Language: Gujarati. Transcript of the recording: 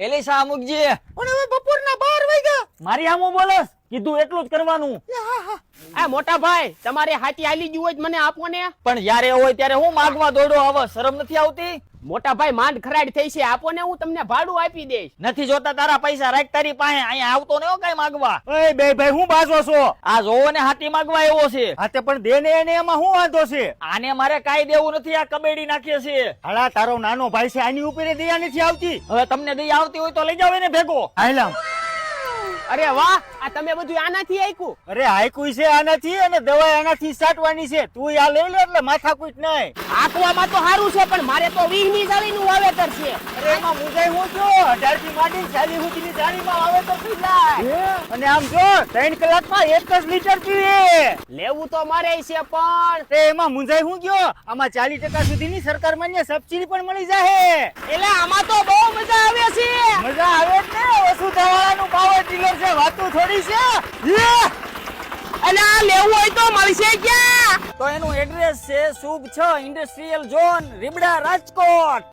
એલી શા મુકજી. પણ હવે બપોરના 12 વાગ્યા. મારી આમો બોલસ કીધું એટલું જ કરવાનું. આ મોટા ભાઈ તમારે હાથી આલી ગયું હોય મને આપો ને. પણ જ્યારે હોય ત્યારે હું માગવા દોડો આવે, શરમ નથી આવતી? મોટા ભાઈ માંડ ખરાડ થઈ છે, આપો ને, હું તમને ભાડું આપી દઈશ. નથી જોતા તારા પૈસા, રાખ તારી પાસે. અહીંયા આવતો ને કઈ માગવા. ઓય બે ભાઈ હું બાજો છો? આ જોવો ને હાથી માગવા એવો છે. હા તે પણ દે ને એને, એમાં શું વાંધો છે? આને મારે કાઈ દેવું નથી, આ કબેડી નાખીએ છે. હાલા તારો નાનો ભાઈ છે, આની ઉપર દયા નથી આવતી. હવે તમને દઈ આવતી હોય તો લઈ જાવ એને ભેગો. હાલામ. અરે વાહ, આ તમે બધું આનાથી આયકું. અરે હાઈકુઈ છે આનાથી, અને દવા આનાથી સાટવાની છે. તું આ લઈ લે એટલે માથાકૂટ નહીં. આંકવામાં તો સારું છે, પણ મારે તો 20ની જાળીનું વાવેતર છે. અરે એમાં મુજાઈ હું છું 18 થી માંડીને 40 સુધીની જાળીમાં વાવેતર થઈ જાય. અને આમ જો 3 કલાકમાં 1 જ લીટર પીવે. લેવું તો મારે છે, પણ તે એમાં મુંજાઈ હું ગયો. આમાં 40% સુધીની સરકાર માન્ય સબસિડી પણ મળી જાય. એટલે આમાં તો બહુ મજા આવે છે. મજા આવે જ ને, વસુધાવાળાનું પાવર ડીલર છે, વાતું થોડી છે. અને આ લેવું હોય તો મળશે ક્યાં? તો એનું એડ્રેસ છે શુભ 6 ઇન્ડસ્ટ્રીયલ ઝોન, રીબડા, રાજકોટ.